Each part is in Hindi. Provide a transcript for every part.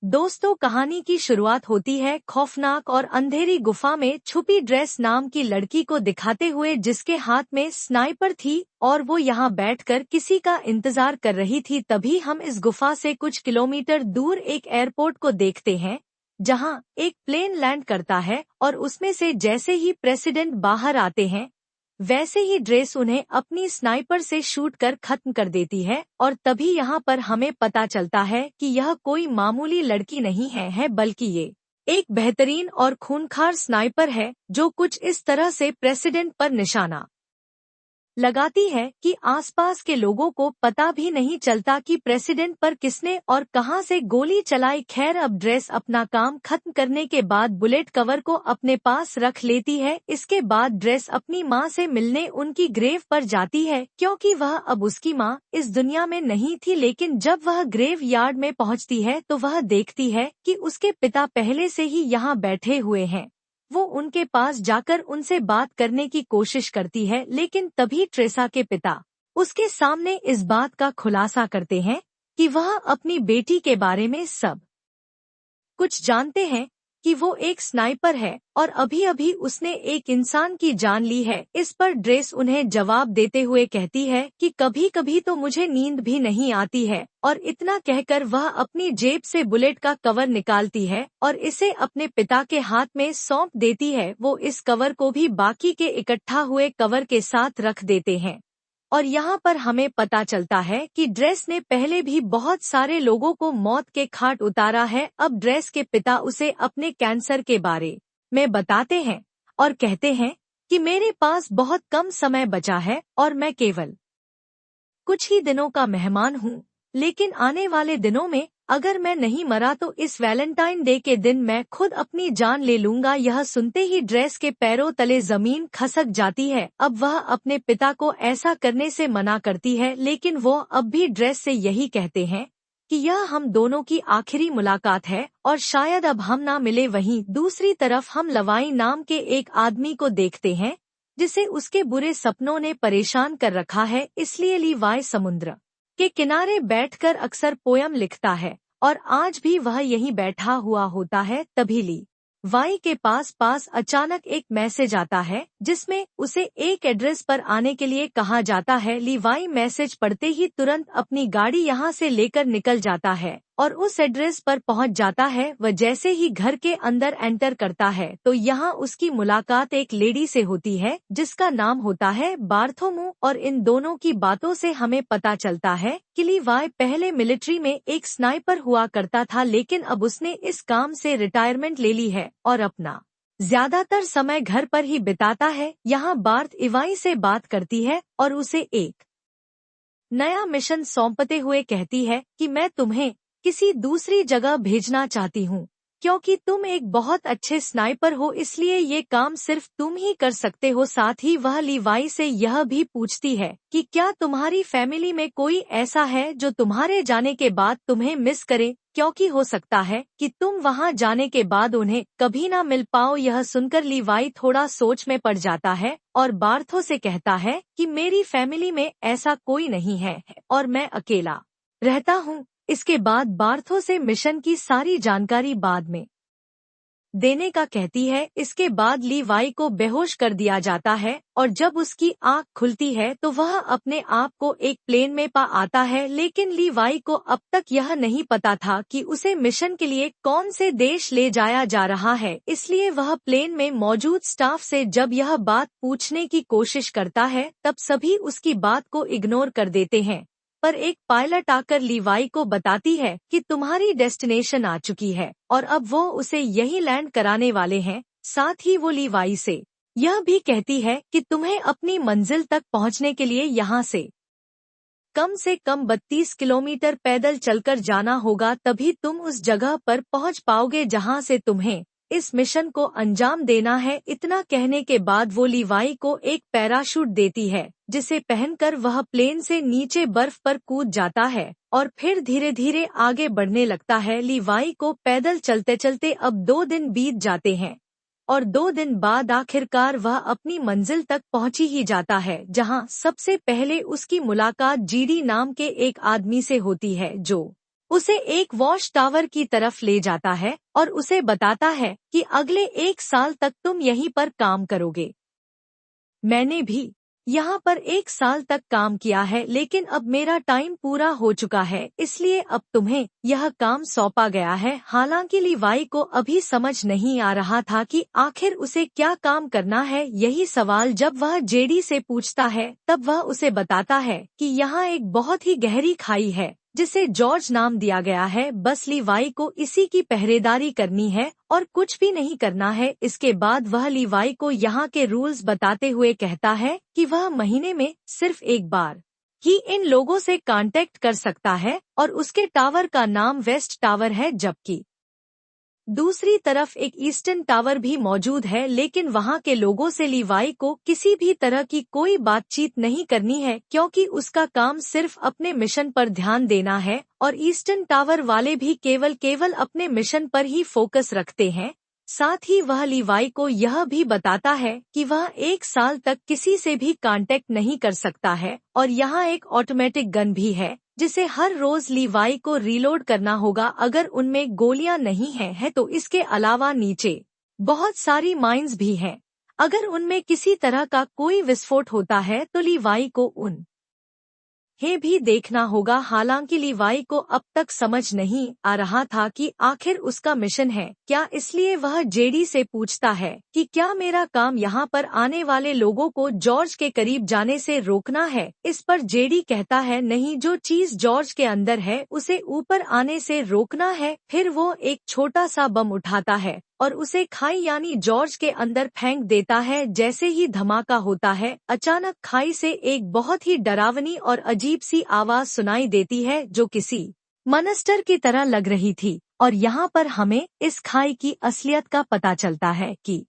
दोस्तों, कहानी की शुरुआत होती है खौफनाक और अंधेरी गुफा में छुपी ड्रेस नाम की लड़की को दिखाते हुए, जिसके हाथ में स्नाइपर थी और वो यहाँ बैठकर किसी का इंतजार कर रही थी। तभी हम इस गुफा से कुछ किलोमीटर दूर एक एयरपोर्ट को देखते हैं, जहाँ एक प्लेन लैंड करता है और उसमें से जैसे ही प्रेसिडेंट बाहर आते हैं, वैसे ही ड्रेस उन्हें अपनी स्नाइपर से शूट कर खत्म कर देती है। और तभी यहाँ पर हमें पता चलता है कि यह कोई मामूली लड़की नहीं है, बल्कि ये एक बेहतरीन और खूंखार स्नाइपर है, जो कुछ इस तरह से प्रेसिडेंट पर निशाना लगाती है कि आसपास के लोगों को पता भी नहीं चलता कि प्रेसिडेंट पर किसने और कहां से गोली चलाई। खैर, अब ड्रेस अपना काम खत्म करने के बाद बुलेट कवर को अपने पास रख लेती है। इसके बाद ड्रेस अपनी मां से मिलने उनकी ग्रेव पर जाती है, क्योंकि वह अब उसकी मां इस दुनिया में नहीं थी। लेकिन जब वह ग्रेव यार्ड में पहुंचती है तो वह देखती है कि उसके पिता पहले से ही यहाँ बैठे हुए हैं। वो उनके पास जाकर उनसे बात करने की कोशिश करती है, लेकिन तभी ट्रेसा के पिता उसके सामने इस बात का खुलासा करते हैं कि वह अपनी बेटी के बारे में सब कुछ जानते हैं, कि वो एक स्नाइपर है और अभी अभी उसने एक इंसान की जान ली है। इस पर ड्रेस उन्हें जवाब देते हुए कहती है कि कभी कभी तो मुझे नींद भी नहीं आती है। और इतना कहकर वह अपनी जेब से बुलेट का कवर निकालती है और इसे अपने पिता के हाथ में सौंप देती है। वो इस कवर को भी बाकी के इकट्ठा हुए कवर के साथ रख देते हैं। और यहाँ पर हमें पता चलता है कि ड्रेस ने पहले भी बहुत सारे लोगों को मौत के घाट उतारा है। अब ड्रेस के पिता उसे अपने कैंसर के बारे में बताते हैं और कहते हैं कि मेरे पास बहुत कम समय बचा है और मैं केवल कुछ ही दिनों का मेहमान हूँ, लेकिन आने वाले दिनों में अगर मैं नहीं मरा तो इस वैलेंटाइन डे के दिन मैं खुद अपनी जान ले लूंगा। यह सुनते ही ड्रेस के पैरों तले जमीन खसक जाती है। अब वह अपने पिता को ऐसा करने से मना करती है, लेकिन वो अब भी ड्रेस से यही कहते हैं कि यह हम दोनों की आखिरी मुलाकात है और शायद अब हम ना मिले। वहीं दूसरी तरफ हम लवाई नाम के एक आदमी को देखते हैं, जिसे उसके बुरे सपनों ने परेशान कर रखा है। इसलिए लीवाई समुद्र के किनारे बैठकर अक्सर पोयम लिखता है और आज भी वह यहीं बैठा हुआ होता है। तभी ली वाई के पास अचानक एक मैसेज आता है, जिसमें उसे एक एड्रेस पर आने के लिए कहा जाता है। लीवाई मैसेज पढ़ते ही तुरंत अपनी गाड़ी यहाँ से लेकर निकल जाता है और उस एड्रेस पर पहुँच जाता है। वह जैसे ही घर के अंदर एंटर करता है तो यहाँ उसकी मुलाकात एक लेडी से होती है, जिसका नाम होता है बार्थोमू। और इन दोनों की बातों से हमें पता चलता है कि लीवाई पहले मिलिट्री में एक स्नाइपर हुआ करता था, लेकिन अब उसने इस काम से रिटायरमेंट ले ली है और अपना ज्यादातर समय घर पर ही बिताता है। यहाँ बार्थ इवाई से बात करती है और उसे एक नया मिशन सौंपते हुए कहती है कि मैं तुम्हें किसी दूसरी जगह भेजना चाहती हूँ, क्योंकि तुम एक बहुत अच्छे स्नाइपर हो, इसलिए ये काम सिर्फ तुम ही कर सकते हो। साथ ही वह लीवाई से यह भी पूछती है कि क्या तुम्हारी फैमिली में कोई ऐसा है जो तुम्हारे जाने के बाद तुम्हें मिस करे, क्योंकि हो सकता है कि तुम वहां जाने के बाद उन्हें कभी ना मिल पाओ। यह सुनकर लीवाई थोड़ा सोच में पड़ जाता है और बार्थो से कहता है कि मेरी फैमिली में ऐसा कोई नहीं है और मैं अकेला रहता हूँ। इसके बाद बार्थो से मिशन की सारी जानकारी बाद में देने का कहती है। इसके बाद लीवाई को बेहोश कर दिया जाता है और जब उसकी आंख खुलती है तो वह अपने आप को एक प्लेन में पा आता है। लेकिन लीवाई को अब तक यह नहीं पता था कि उसे मिशन के लिए कौन से देश ले जाया जा रहा है, इसलिए वह प्लेन में मौजूद स्टाफ से जब यह बात पूछने की कोशिश करता है तब सभी उसकी बात को इग्नोर कर देते हैं। पर एक पायलट आकर लीवाई को बताती है कि तुम्हारी डेस्टिनेशन आ चुकी है और अब वो उसे यही लैंड कराने वाले हैं। साथ ही वो लीवाई से यह भी कहती है कि तुम्हें अपनी मंजिल तक पहुंचने के लिए यहाँ से कम 32 किलोमीटर पैदल चलकर जाना होगा, तभी तुम उस जगह पर पहुंच पाओगे जहां से तुम्हें इस मिशन को अंजाम देना है। इतना कहने के बाद वो लीवाई को एक पैराशूट देती है, जिसे पहनकर वह प्लेन से नीचे बर्फ पर कूद जाता है और फिर धीरे धीरे आगे बढ़ने लगता है। लीवाई को पैदल चलते चलते अब 2 दिन बीत जाते हैं और 2 दिन बाद आखिरकार वह अपनी मंजिल तक पहुंची ही जाता है, जहां सबसे पहले उसकी मुलाकात जीडी नाम के एक आदमी से होती है, जो उसे एक वॉच टावर की तरफ ले जाता है और उसे बताता है कि अगले 1 साल तक तुम यहीं पर काम करोगे। मैंने भी यहाँ पर 1 साल तक काम किया है, लेकिन अब मेरा टाइम पूरा हो चुका है, इसलिए अब तुम्हें यह काम सौंपा गया है। हालांकि लीवाई को अभी समझ नहीं आ रहा था कि आखिर उसे क्या काम करना है। यही सवाल जब वह जेडी से पूछता है तब वह उसे बताता है कि यहाँ एक बहुत ही गहरी खाई है जिसे जॉर्ज नाम दिया गया है। बस लीवाई को इसी की पहरेदारी करनी है और कुछ भी नहीं करना है। इसके बाद वह लीवाई को यहाँ के रूल्स बताते हुए कहता है कि वह महीने में सिर्फ एक बार ही इन लोगों से कांटेक्ट कर सकता है और उसके टावर का नाम वेस्ट टावर है, जबकि दूसरी तरफ एक ईस्टर्न टावर भी मौजूद है, लेकिन वहां के लोगों से लीवाई को किसी भी तरह की कोई बातचीत नहीं करनी है क्योंकि उसका काम सिर्फ अपने मिशन पर ध्यान देना है और ईस्टर्न टावर वाले भी केवल अपने मिशन पर ही फोकस रखते हैं। साथ ही वह लीवाई को यह भी बताता है कि वह 1 साल तक किसी से भी कांटेक्ट नहीं कर सकता है और यहाँ एक ऑटोमेटिक गन भी है जिसे हर रोज लीवाई को रीलोड करना होगा अगर उनमें गोलियां नहीं है तो इसके अलावा नीचे बहुत सारी माइंस भी हैं। अगर उनमें किसी तरह का कोई विस्फोट होता है तो लीवाई को उन हे भी देखना होगा। हालांकि लीवाई को अब तक समझ नहीं आ रहा था कि आखिर उसका मिशन है क्या, इसलिए वह जेडी से पूछता है कि क्या मेरा काम यहाँ पर आने वाले लोगों को जॉर्ज के करीब जाने से रोकना है। इस पर जेडी कहता है नहीं, जो चीज जॉर्ज के अंदर है उसे ऊपर आने से रोकना है। फिर वो एक छोटा सा बम उठाता है और उसे खाई यानी जॉर्ज के अंदर फेंक देता है। जैसे ही धमाका होता है अचानक खाई से एक बहुत ही डरावनी और अजीब सी आवाज सुनाई देती है जो किसी मॉन्स्टर की तरह लग रही थी। और यहाँ पर हमें इस खाई की असलियत का पता चलता है कि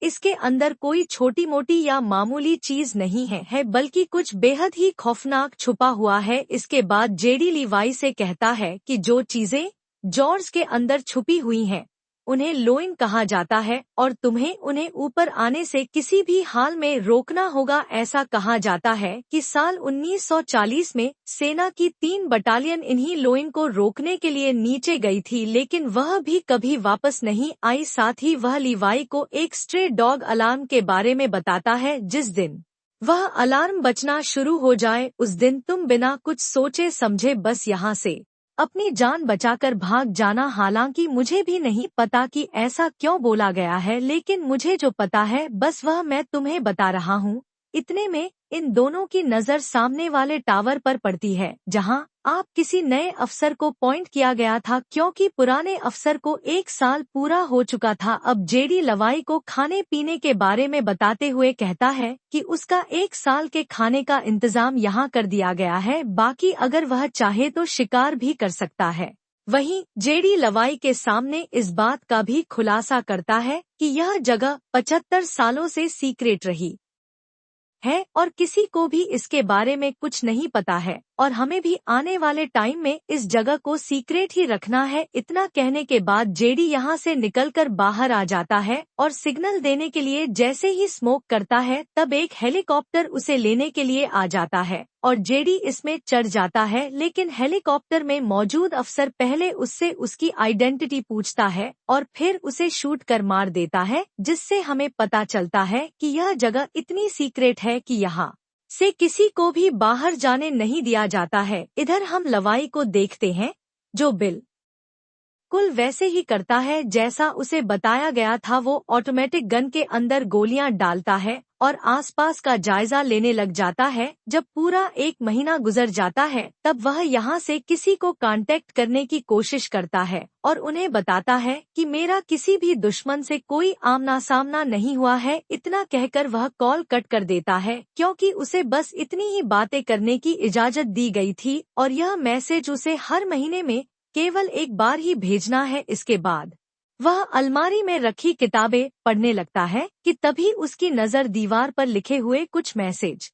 इसके अंदर कोई छोटी मोटी या मामूली चीज नहीं है बल्कि कुछ बेहद ही खौफनाक छुपा हुआ है। इसके बाद जेडी लीवाई से कहता है कि जो चीजें जॉर्ज के अंदर छुपी हुई हैं उन्हें लोइन कहा जाता है और तुम्हें उन्हें ऊपर आने से किसी भी हाल में रोकना होगा। ऐसा कहा जाता है कि साल 1940 में सेना की 3 बटालियन इन्हीं लोइन को रोकने के लिए नीचे गई थी, लेकिन वह भी कभी वापस नहीं आई। साथ ही वह लीवाई को एक स्ट्रे डॉग अलार्म के बारे में बताता है, जिस दिन वह अलार्म बजना शुरू हो जाए उस दिन तुम बिना कुछ सोचे समझे बस यहाँ से अपनी जान बचाकर भाग जाना। हालांकि मुझे भी नहीं पता कि ऐसा क्यों बोला गया है, लेकिन मुझे जो पता है बस वह मैं तुम्हें बता रहा हूँ। इतने में इन दोनों की नज़र सामने वाले टावर पर पड़ती है जहां आप किसी नए अफसर को पॉइंट किया गया था क्योंकि पुराने अफसर को 1 साल पूरा हो चुका था। अब जेडी लवाई को खाने पीने के बारे में बताते हुए कहता है कि उसका 1 साल के खाने का इंतजाम यहाँ कर दिया गया है, बाकी अगर वह चाहे तो शिकार भी कर सकता है। वहीं जेडी लवाई के सामने इस बात का भी खुलासा करता है कि यह जगह 75 सालों से सीक्रेट रही है और किसी को भी इसके बारे में कुछ नहीं पता है और हमें भी आने वाले टाइम में इस जगह को सीक्रेट ही रखना है। इतना कहने के बाद जेडी यहाँ से निकलकर बाहर आ जाता है और सिग्नल देने के लिए जैसे ही स्मोक करता है तब एक हेलीकॉप्टर उसे लेने के लिए आ जाता है और जेडी इसमें चढ़ जाता है, लेकिन हेलीकॉप्टर में मौजूद अफसर पहले उससे उसकी आइडेंटिटी पूछता है और फिर उसे शूट कर मार देता है, जिससे हमें पता चलता है कि यह जगह इतनी सीक्रेट है कि यहाँ से किसी को भी बाहर जाने नहीं दिया जाता है। इधर हम लवाई को देखते हैं जो बिल्कुल वैसे ही करता है जैसा उसे बताया गया था। वो ऑटोमेटिक गन के अंदर गोलियां डालता है और आसपास का जायजा लेने लग जाता है। जब पूरा 1 महीना गुजर जाता है तब वह यहाँ से किसी को कांटेक्ट करने की कोशिश करता है और उन्हें बताता है कि मेरा किसी भी दुश्मन से कोई आमना सामना नहीं हुआ है। इतना कहकर वह कॉल कट कर देता है क्योंकि उसे बस इतनी ही बातें करने की इजाजत दी गई थी और यह मैसेज उसे हर महीने में केवल एक बार ही भेजना है। इसके बाद वह अलमारी में रखी किताबें पढ़ने लगता है कि तभी उसकी नज़र दीवार पर लिखे हुए कुछ मैसेज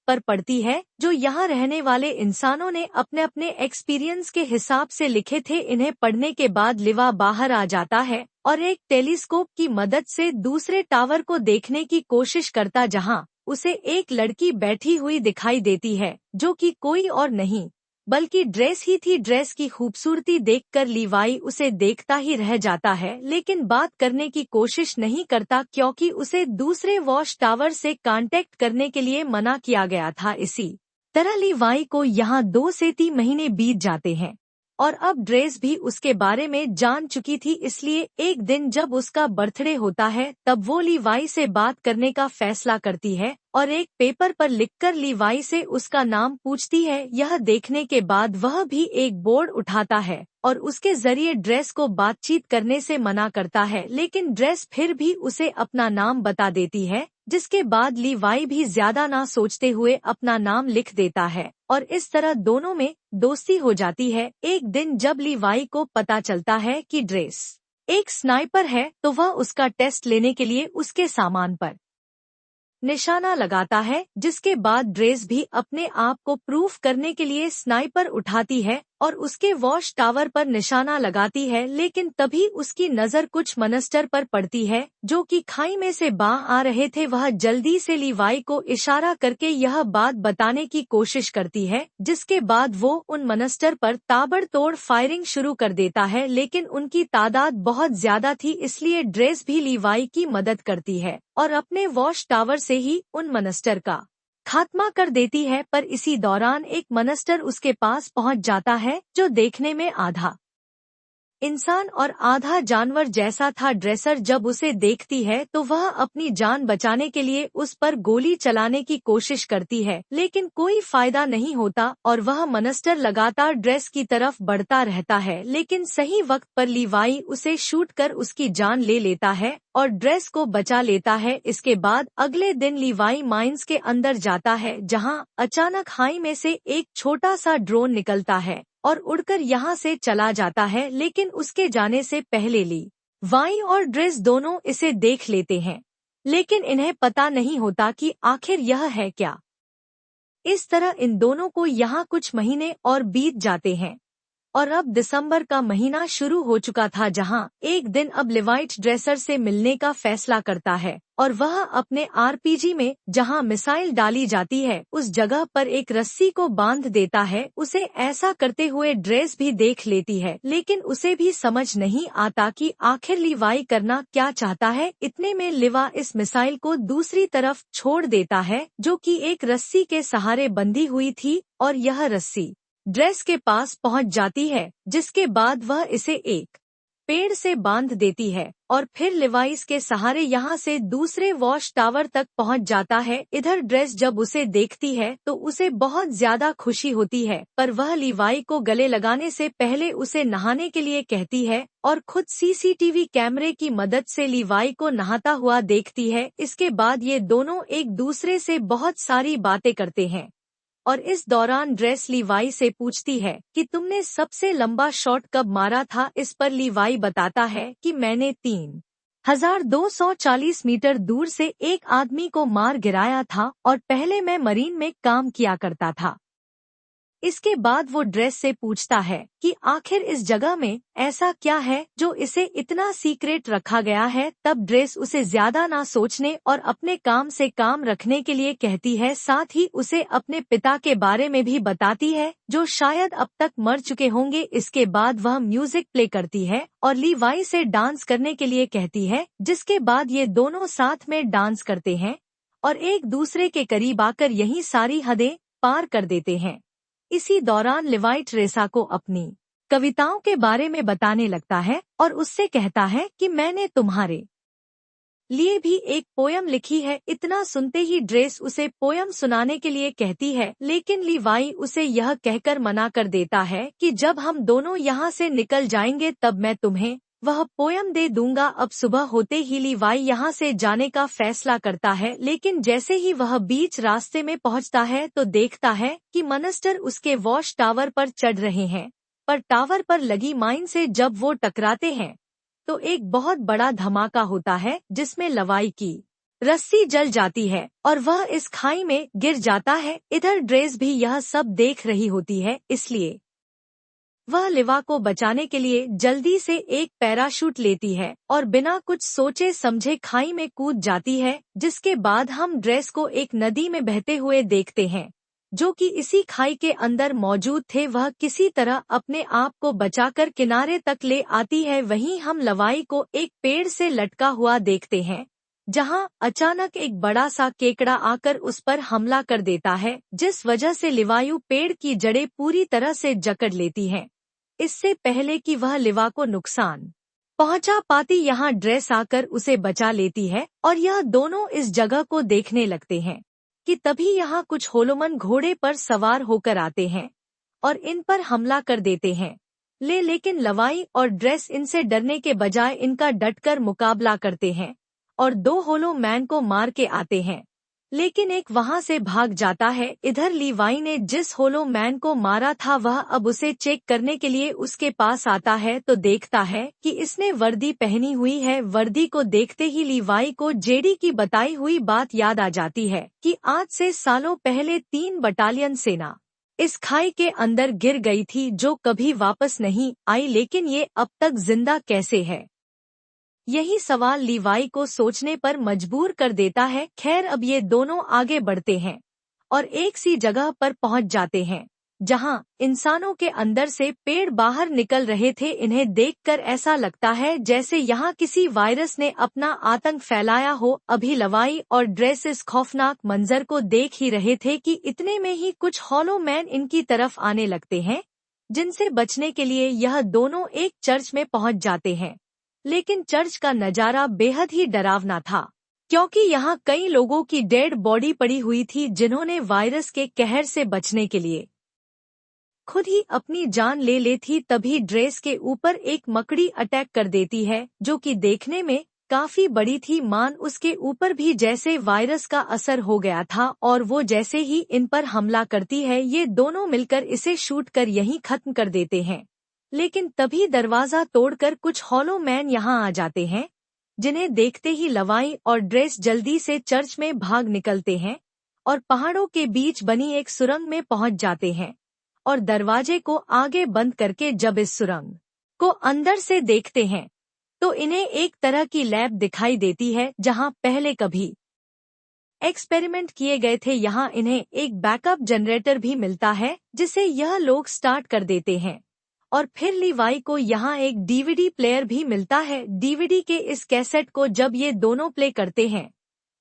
पर पड़ती है जो यहाँ रहने वाले इंसानों ने अपने अपने एक्सपीरियंस के हिसाब से लिखे थे। इन्हें पढ़ने के बाद लिवा बाहर आ जाता है और एक टेलीस्कोप की मदद से दूसरे टावर को देखने की कोशिश करता जहाँ उसे एक लड़की बैठी हुई दिखाई देती है जो कि कोई और नहीं बल्कि ड्रेस ही थी। ड्रेस की खूबसूरती देखकर लीवाई उसे देखता ही रह जाता है, लेकिन बात करने की कोशिश नहीं करता क्योंकि उसे दूसरे वॉच टावर से कांटेक्ट करने के लिए मना किया गया था। इसी तरह लीवाई को यहाँ 2 से 3 महीने बीत जाते हैं और अब ड्रेस भी उसके बारे में जान चुकी थी। इसलिए एक दिन जब उसका बर्थडे होता है तब वो लीवाई से बात करने का फैसला करती है और एक पेपर पर लिखकर लीवाई से उसका नाम पूछती है। यह देखने के बाद वह भी एक बोर्ड उठाता है और उसके जरिए ड्रेस को बातचीत करने से मना करता है, लेकिन ड्रेस फिर भी उसे अपना नाम बता देती है, जिसके बाद लीवाई भी ज्यादा ना सोचते हुए अपना नाम लिख देता है और इस तरह दोनों में दोस्ती हो जाती है। एक दिन जब लीवाई को पता चलता है कि ड्रेस एक स्नाइपर है तो वह उसका टेस्ट लेने के लिए उसके सामान पर निशाना लगाता है, जिसके बाद ड्रेस भी अपने आप को प्रूफ करने के लिए स्नाइपर उठाती है और उसके वॉच टावर पर निशाना लगाती है। लेकिन तभी उसकी नज़र कुछ मॉन्स्टर पर पड़ती है जो कि खाई में से बाहर आ रहे थे। वह जल्दी से लीवाई को इशारा करके यह बात बताने की कोशिश करती है, जिसके बाद वो उन मॉन्स्टर पर ताबड़तोड़ फायरिंग शुरू कर देता है, लेकिन उनकी तादाद बहुत ज्यादा थी। इसलिए ड्रेस भी लीवाई की मदद करती है और अपने वॉच टावर से ही उन मॉन्स्टर का खात्मा कर देती है। पर इसी दौरान एक मॉन्स्टर उसके पास पहुंच जाता है जो देखने में आधा इंसान और आधा जानवर जैसा था। ड्रेसर जब उसे देखती है तो वह अपनी जान बचाने के लिए उस पर गोली चलाने की कोशिश करती है, लेकिन कोई फायदा नहीं होता और वह मॉन्स्टर लगातार ड्रेस की तरफ बढ़ता रहता है। लेकिन सही वक्त पर लीवाई उसे शूट कर उसकी जान ले लेता है और ड्रेस को बचा लेता है। इसके बाद अगले दिन लीवाई माइंस के अंदर जाता है, जहां अचानक खाई में से एक छोटा सा ड्रोन निकलता है और उड़कर यहाँ से चला जाता है, लेकिन उसके जाने से पहले लीवाई और ड्रेस दोनों इसे देख लेते हैं, लेकिन इन्हें पता नहीं होता कि आखिर यह है क्या। इस तरह इन दोनों को यहाँ कुछ महीने और बीत जाते हैं और अब दिसंबर का महीना शुरू हो चुका था, जहां एक दिन अब लीवाइट ड्रेसर से मिलने का फैसला करता है और वह अपने आरपीजी में जहां मिसाइल डाली जाती है उस जगह पर एक रस्सी को बांध देता है। उसे ऐसा करते हुए ड्रेस भी देख लेती है, लेकिन उसे भी समझ नहीं आता कि आखिर लीवाई करना क्या चाहता है। इतने में लिवा इस मिसाइल को दूसरी तरफ छोड़ देता है जो कि एक रस्सी के सहारे बंधी हुई थी और यह रस्सी ड्रेस के पास पहुंच जाती है, जिसके बाद वह इसे एक पेड़ से बांध देती है और फिर लिवाइस के सहारे यहाँ से दूसरे वॉच टावर तक पहुंच जाता है। इधर ड्रेस जब उसे देखती है तो उसे बहुत ज्यादा खुशी होती है, पर वह लीवाई को गले लगाने से पहले उसे नहाने के लिए कहती है और खुद सीसीटीवी कैमरे की मदद से लीवाई को नहाता हुआ देखती है। इसके बाद ये दोनों एक दूसरे से बहुत सारी बातें करते हैं और इस दौरान ड्रेस लीवाई से पूछती है कि तुमने सबसे लंबा शॉट कब मारा था। इस पर लीवाई बताता है कि मैंने 3240 मीटर दूर से एक आदमी को मार गिराया था और पहले मैं मरीन में काम किया करता था। इसके बाद वो ड्रेस से पूछता है कि आखिर इस जगह में ऐसा क्या है जो इसे इतना सीक्रेट रखा गया है। तब ड्रेस उसे ज्यादा ना सोचने और अपने काम से काम रखने के लिए कहती है। साथ ही उसे अपने पिता के बारे में भी बताती है जो शायद अब तक मर चुके होंगे। इसके बाद वह म्यूजिक प्ले करती है और लीवाई से डांस करने के लिए कहती है, जिसके बाद ये दोनों साथ में डांस करते हैं और एक दूसरे के करीब आकर यही सारी हदें पार कर देते हैं। इसी दौरान लीवाइट रेसा को अपनी कविताओं के बारे में बताने लगता है और उससे कहता है कि मैंने तुम्हारे लिए भी एक पोयम लिखी है। इतना सुनते ही ड्रेस उसे पोयम सुनाने के लिए कहती है, लेकिन लीवाई उसे यह कहकर मना कर देता है कि जब हम दोनों यहाँ से निकल जाएंगे तब मैं तुम्हें वह पोयम दे दूंगा। अब सुबह होते ही लीवाई यहाँ से जाने का फैसला करता है, लेकिन जैसे ही वह बीच रास्ते में पहुँचता है तो देखता है कि मॉन्स्टर उसके वॉच टावर पर चढ़ रहे हैं। पर टावर पर लगी माइन से जब वो टकराते हैं तो एक बहुत बड़ा धमाका होता है, जिसमें लवाई की रस्सी जल जाती है और वह इस खाई में गिर जाता है। इधर ड्रेस भी यह सब देख रही होती है, इसलिए वह लिवा को बचाने के लिए जल्दी से एक पैराशूट लेती है और बिना कुछ सोचे समझे खाई में कूद जाती है। जिसके बाद हम ड्रेस को एक नदी में बहते हुए देखते हैं जो कि इसी खाई के अंदर मौजूद थे, वह किसी तरह अपने आप को बचाकर किनारे तक ले आती है। वहीं हम लवाई को एक पेड़ से लटका हुआ देखते हैं, जहां अचानक एक बड़ा सा केकड़ा आकर उस पर हमला कर देता है, जिस वजह से लिवायु पेड़ की जड़ें पूरी तरह से जकड़ लेती हैं। इससे पहले कि वह लिवा को नुकसान पहुंचा पाती, यहाँ ड्रेस आकर उसे बचा लेती है और यह दोनों इस जगह को देखने लगते हैं कि तभी यहाँ कुछ होलोमन घोड़े पर सवार होकर आते हैं और इन पर हमला कर देते हैं। लेकिन लवाई और ड्रेस इनसे डरने के बजाय इनका डटकर मुकाबला करते हैं और दो होलो मैन को मार के आते हैं, लेकिन एक वहां से भाग जाता है। इधर लीवाई ने जिस होलो मैन को मारा था वह अब उसे चेक करने के लिए उसके पास आता है तो देखता है कि इसने वर्दी पहनी हुई है। वर्दी को देखते ही लीवाई को जेडी की बताई हुई बात याद आ जाती है कि आज से सालों पहले 3 बटालियन सेना इस खाई के अंदर गिर गई थी, जो कभी वापस नहीं आई, लेकिन ये अब तक जिंदा कैसे है? यही सवाल लीवाई को सोचने पर मजबूर कर देता है। खैर, अब ये दोनों आगे बढ़ते हैं और एक सी जगह पर पहुंच जाते हैं जहां इंसानों के अंदर से पेड़ बाहर निकल रहे थे। इन्हें देखकर ऐसा लगता है जैसे यहाँ किसी वायरस ने अपना आतंक फैलाया हो। अभी लवाई और ड्रेस इस खौफनाक मंजर को देख ही रहे थे कि इतने में ही कुछ हॉलो मैन इनकी तरफ आने लगते हैं, जिनसे बचने के लिए यह दोनों एक चर्च में पहुंच जाते हैं। लेकिन चर्च का नजारा बेहद ही डरावना था, क्योंकि यहाँ कई लोगों की डेड बॉडी पड़ी हुई थी, जिन्होंने वायरस के कहर से बचने के लिए खुद ही अपनी जान ले ली थी। तभी ड्रेस के ऊपर एक मकड़ी अटैक कर देती है, जो कि देखने में काफी बड़ी थी। मान उसके ऊपर भी जैसे वायरस का असर हो गया था और वो जैसे ही इन पर हमला करती है, ये दोनों मिलकर इसे शूट कर यहीं खत्म कर देते हैं। लेकिन तभी दरवाजा तोड़कर कुछ हॉलो मैन यहाँ आ जाते हैं, जिन्हें देखते ही लवाई और ड्रेस जल्दी से चर्च में भाग निकलते हैं और पहाड़ों के बीच बनी एक सुरंग में पहुंच जाते हैं और दरवाजे को आगे बंद करके जब इस सुरंग को अंदर से देखते हैं तो इन्हें एक तरह की लैब दिखाई देती है, जहां पहले कभी एक्सपेरिमेंट किए गए थे। यहाँ इन्हें एक बैकअप जनरेटर भी मिलता है, जिसे यह लोग स्टार्ट कर देते हैं और फिर लीवाई को यहाँ एक डीवीडी प्लेयर भी मिलता है। डीवीडी के इस कैसेट को जब ये दोनों प्ले करते हैं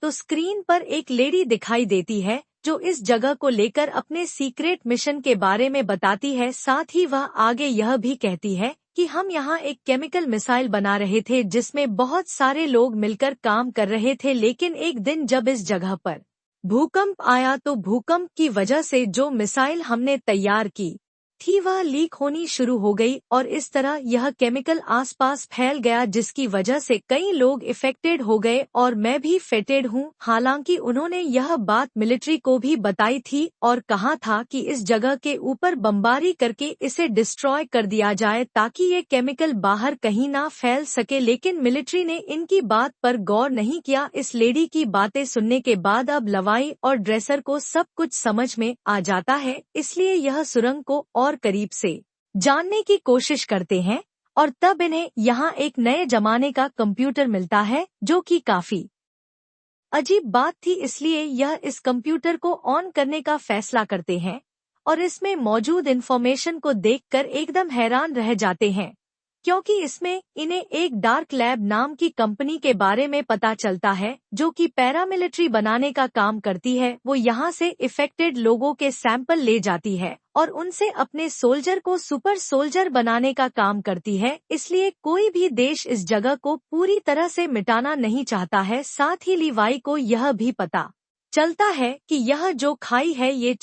तो स्क्रीन पर एक लेडी दिखाई देती है, जो इस जगह को लेकर अपने सीक्रेट मिशन के बारे में बताती है। साथ ही वह आगे यह भी कहती है कि हम यहाँ एक केमिकल मिसाइल बना रहे थे, जिसमें बहुत सारे लोग मिलकर काम कर रहे थे। लेकिन एक दिन जब इस जगह पर भूकंप आया तो भूकंप की वजह से जो मिसाइल हमने तैयार की थी वह लीक होनी शुरू हो गई और इस तरह यह केमिकल आसपास फैल गया, जिसकी वजह से कई लोग इफेक्टेड हो गए और मैं भी फेटेड हूँ। हालांकि उन्होंने यह बात मिलिट्री को भी बताई थी और कहा था कि इस जगह के ऊपर बमबारी करके इसे डिस्ट्रॉय कर दिया जाए ताकि ये केमिकल बाहर कहीं ना फैल सके। लेकिन मिलिट्री ने इनकी बात पर गौर नहीं किया। इस लेडी की बातें सुनने के बाद अब लवाई और ड्रेसर को सब कुछ समझ में आ जाता है, इसलिए यह सुरंग को और करीब से जानने की कोशिश करते हैं और तब इन्हें यहाँ एक नए जमाने का कंप्यूटर मिलता है, जो कि काफी अजीब बात थी। इसलिए यह इस कंप्यूटर को ऑन करने का फैसला करते हैं और इसमें मौजूद इंफॉर्मेशन को देखकर एकदम हैरान रह जाते हैं, क्योंकि इसमें इन्हें एक डार्क लैब नाम की कंपनी के बारे में पता चलता है, जो कि पैरामिलिट्री बनाने का काम करती है। वो यहाँ से इफेक्टेड लोगों के सैंपल ले जाती है और उनसे अपने सोल्जर को सुपर सोल्जर बनाने का काम करती है। इसलिए कोई भी देश इस जगह को पूरी तरह से मिटाना नहीं चाहता है। साथ ही लीवाई को यह भी पता चलता है कि यह जो खाई है ये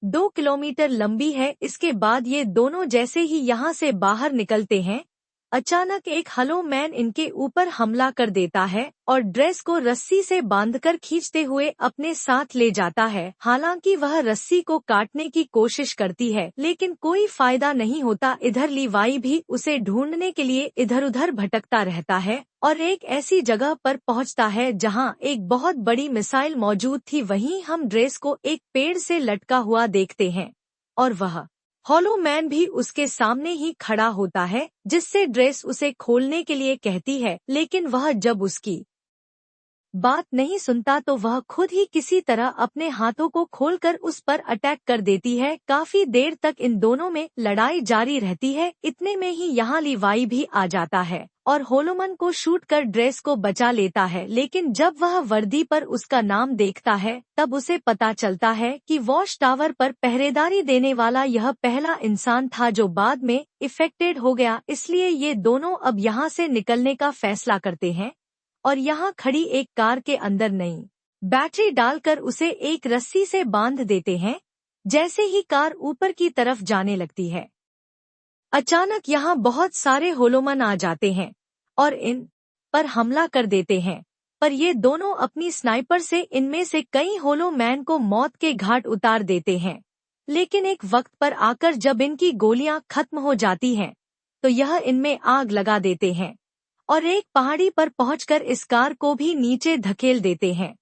2 किलोमीटर लंबी है। इसके बाद ये दोनों जैसे ही यहाँ से बाहर निकलते हैं, अचानक एक हलो मैन इनके ऊपर हमला कर देता है और ड्रेस को रस्सी से बांधकर खींचते हुए अपने साथ ले जाता है। हालांकि वह रस्सी को काटने की कोशिश करती है, लेकिन कोई फायदा नहीं होता। इधर लीवाई भी उसे ढूंढने के लिए इधर उधर भटकता रहता है और एक ऐसी जगह पर पहुंचता है जहां एक बहुत बड़ी मिसाइल मौजूद थी। वहीं हम ड्रेस को एक पेड़ से लटका हुआ देखते हैं और वह हॉलो मैन भी उसके सामने ही खड़ा होता है, जिससे ड्रेस उसे खोलने के लिए कहती है। लेकिन वह जब उसकी बात नहीं सुनता तो वह खुद ही किसी तरह अपने हाथों को खोलकर उस पर अटैक कर देती है। काफी देर तक इन दोनों में लड़ाई जारी रहती है। इतने में ही यहाँ लीवाई भी आ जाता है और होलोमन को शूट कर ड्रेस को बचा लेता है, लेकिन जब वह वर्दी पर उसका नाम देखता है तब उसे पता चलता है कि वॉच टावर पर पहरेदारी देने वाला यह पहला इंसान था जो बाद में इफेक्टेड हो गया। इसलिए ये दोनों अब यहाँ से निकलने का फैसला करते हैं और यहाँ खड़ी एक कार के अंदर नई बैटरी डालकर उसे एक रस्सी से बांध देते हैं। जैसे ही कार ऊपर की तरफ जाने लगती है, अचानक यहाँ बहुत सारे होलोमन आ जाते हैं और इन पर हमला कर देते हैं, पर ये दोनों अपनी स्नाइपर से इनमें से कई होलोमैन को मौत के घाट उतार देते हैं। लेकिन एक वक्त पर आकर जब इनकी गोलियां खत्म हो जाती हैं तो यह इनमें आग लगा देते हैं और एक पहाड़ी पर पहुंचकर इस कार को भी नीचे धकेल देते हैं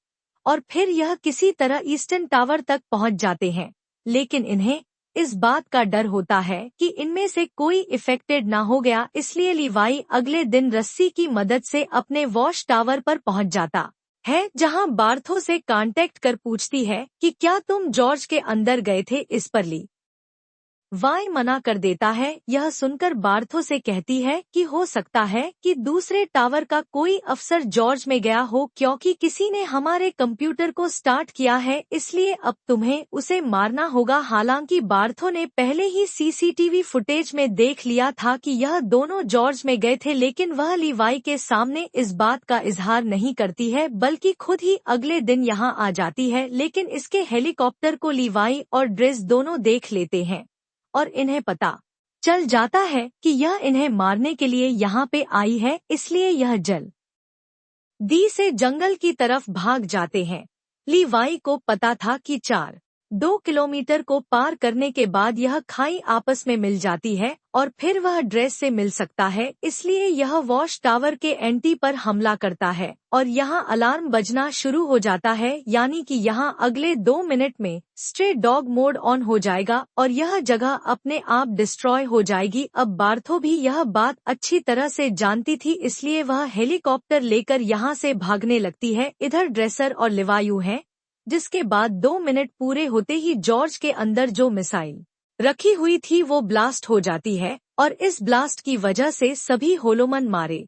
और फिर यह किसी तरह ईस्टर्न टावर तक पहुंच जाते हैं। लेकिन इन्हें इस बात का डर होता है कि इनमें से कोई इफेक्टेड ना हो गया, इसलिए लीवाई अगले दिन रस्सी की मदद से अपने वॉच टावर पर पहुंच जाता है, जहां बार्थो से कांटेक्ट कर पूछती है कि क्या तुम जॉर्ज के अंदर गए थे। इस पर ली वाई मना कर देता है। यह सुनकर बार्थो से कहती है कि हो सकता है कि दूसरे टावर का कोई अफसर जॉर्ज में गया हो, क्योंकि किसी ने हमारे कंप्यूटर को स्टार्ट किया है, इसलिए अब तुम्हें उसे मारना होगा। हालांकि बार्थो ने पहले ही सीसीटीवी फुटेज में देख लिया था कि यह दोनों जॉर्ज में गए थे, लेकिन वह लीवाई के सामने इस बात का इजहार नहीं करती है बल्कि खुद ही अगले दिन यहाँ आ जाती है। लेकिन इसके हेलीकॉप्टर को लीवाई और ड्रेस दोनों देख लेते हैं और इन्हें पता चल जाता है कि यह इन्हें मारने के लिए यहाँ पे आई है, इसलिए यह जल्दी से जंगल की तरफ भाग जाते हैं। लीवाई को पता था कि 2 किलोमीटर को पार करने के बाद यह खाई आपस में मिल जाती है और फिर वह ड्रेस से मिल सकता है, इसलिए यह वॉच टावर के एंटी पर हमला करता है और यहाँ अलार्म बजना शुरू हो जाता है, यानी कि यहाँ अगले 2 मिनट में स्ट्रे डॉग मोड ऑन हो जाएगा और यह जगह अपने आप डिस्ट्रॉय हो जाएगी। अब बार्थो भी यह बात अच्छी तरह से जानती थी, इसलिए वह हेलीकॉप्टर लेकर यहाँ से भागने लगती है। इधर ड्रेसर और लिवायू हैं, जिसके बाद 2 मिनट पूरे होते ही जॉर्ज के अंदर जो मिसाइल रखी हुई थी वो ब्लास्ट हो जाती है और इस ब्लास्ट की वजह से सभी होलोमन मारे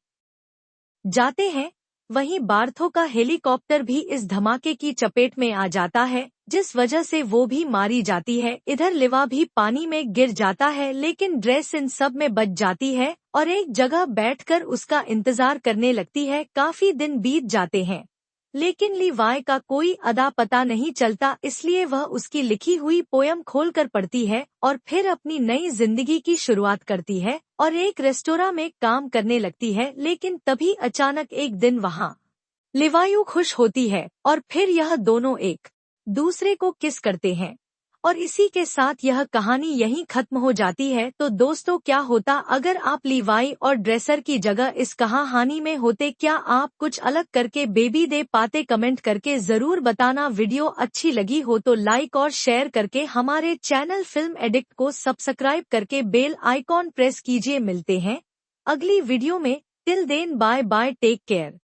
जाते हैं। वहीं बार्थो का हेलीकॉप्टर भी इस धमाके की चपेट में आ जाता है, जिस वजह से वो भी मारी जाती है। इधर लिवा भी पानी में गिर जाता है, लेकिन ड्रेस इन सब में बच जाती है और एक जगह बैठकर उसका इंतजार करने लगती है। काफी दिन बीत जाते हैं लेकिन लीवाई का कोई अदा पता नहीं चलता, इसलिए वह उसकी लिखी हुई पोयम खोलकर पढ़ती है और फिर अपनी नई जिंदगी की शुरुआत करती है और एक रेस्टोरेंट में काम करने लगती है। लेकिन तभी अचानक एक दिन वहां लिवायू खुश होती है और फिर यह दोनों एक दूसरे को किस करते हैं और इसी के साथ यह कहानी यहीं खत्म हो जाती है। तो दोस्तों, क्या होता अगर आप लीवाई और ड्रेसर की जगह इस कहानी में होते? क्या आप कुछ अलग करके बेबी दे पाते? कमेंट करके जरूर बताना। वीडियो अच्छी लगी हो तो लाइक और शेयर करके हमारे चैनल फिल्म एडिक्ट को सब्सक्राइब करके बेल आइकॉन प्रेस कीजिए। मिलते हैं अगली वीडियो में। Till then bye bye, take care.